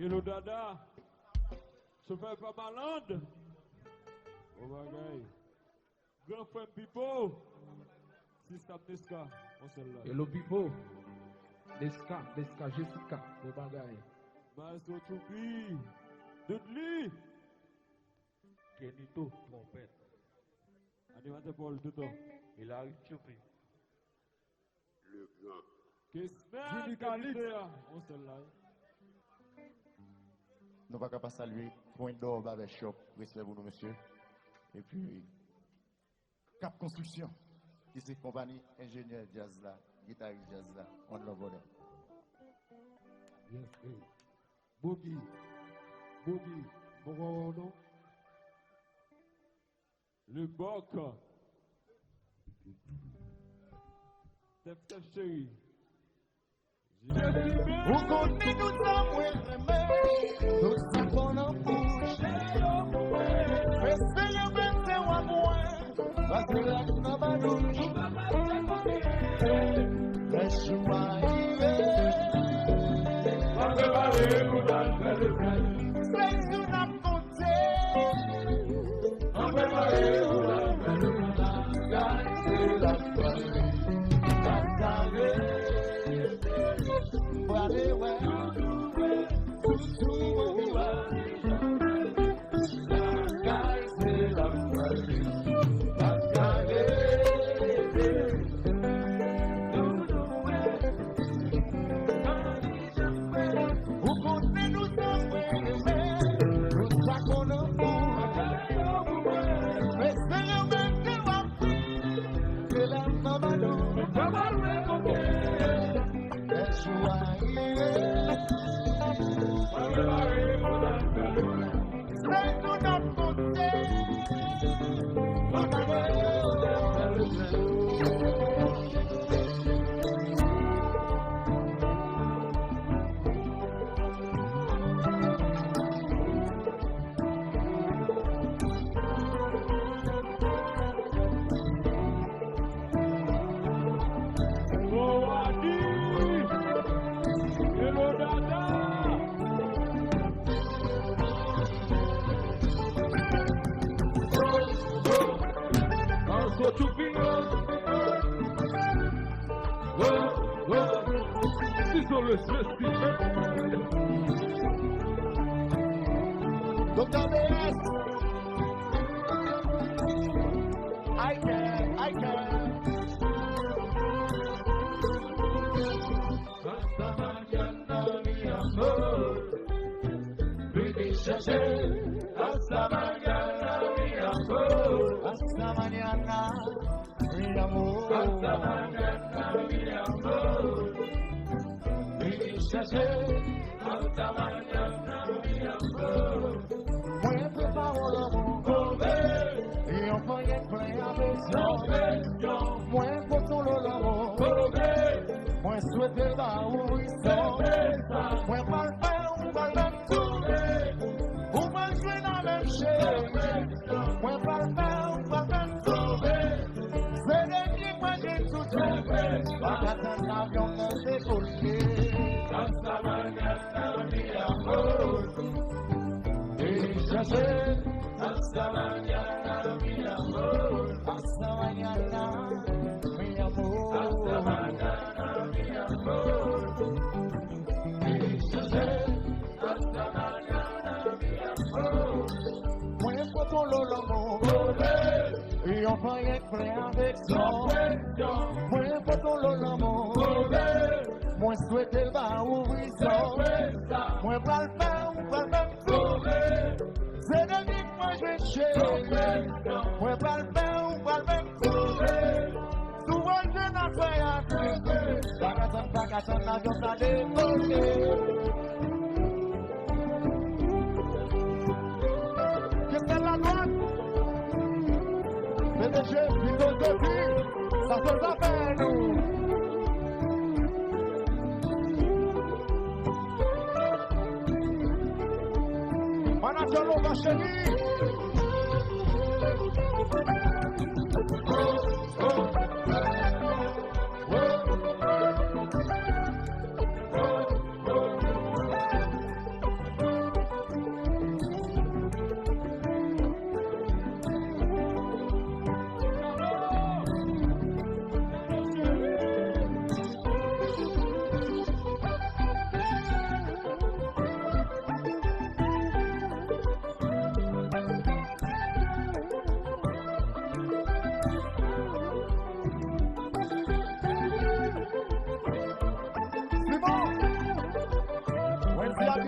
Hello Dada. Chauffeur pas malade. Oh bagay. Grand frère Pipo. Sister Neska. On se là. Hello Pipo. Neska, Jessica. Oh bagay. Maestro Choupi. Dudley. Kenito, trompette. Animateur Paul Touton. Il arrive Choupi. Le grand. Qu'est-ce on se là. Nous ne pouvons pas saluer Point d'Or Barbershop, respect pour nous, monsieur. Et puis, Cap Construction, qui est compagnie ingénieur jazz là, guitariste jazz là, on le voit. Yes, Boogie, bon, le Boc. Tef chéri. Vous comptez nous envoyer tout ça qu'on a bouché. Restez le bête ou moins, parce que la n'a pas douche. Laisse-moi on peut parler ou dans le plein. C'est nous n'a compté. On peut parler ou dans le plein. C'est la folie.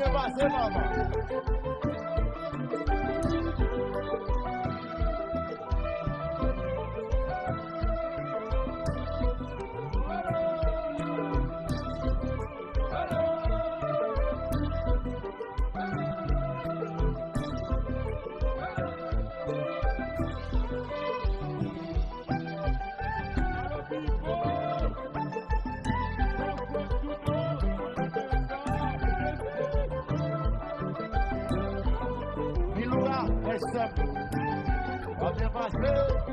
bien passé, maman. Miloua, reste. Va bien passer.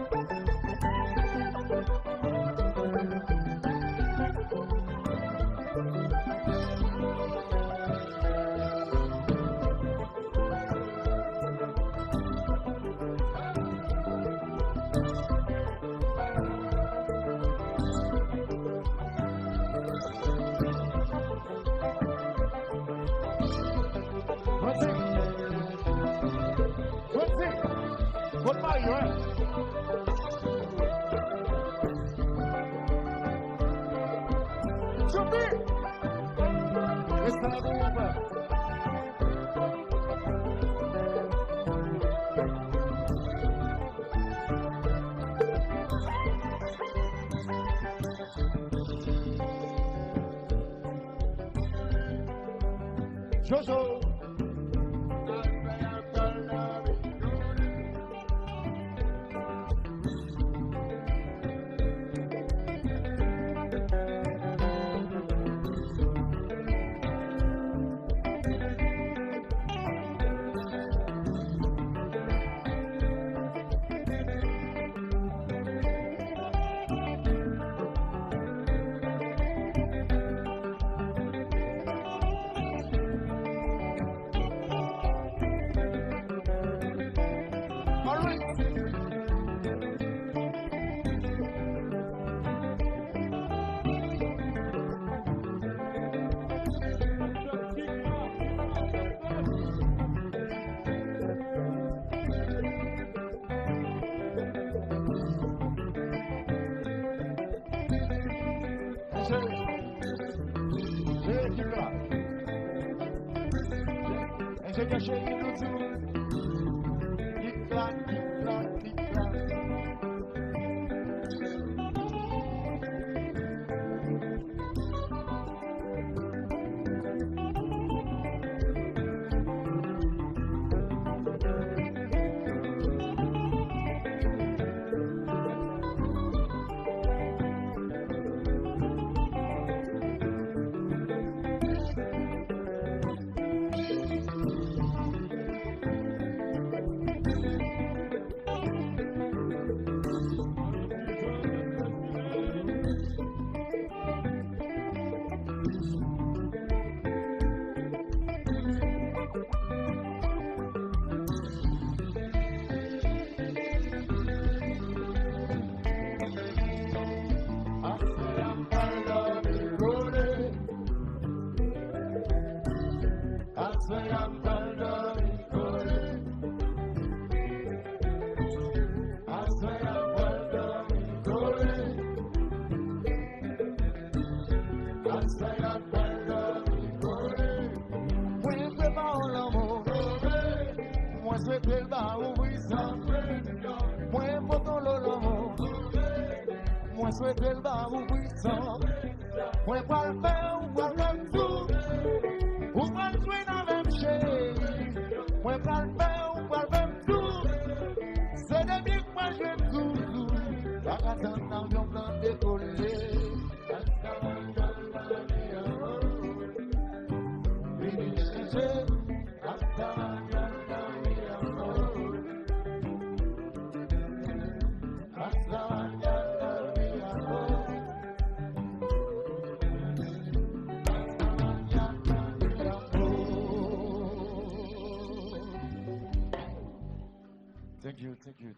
What about you, right? Jump in! It's time to move up. Jojo!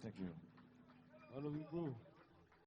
Thank you. I love you, bro.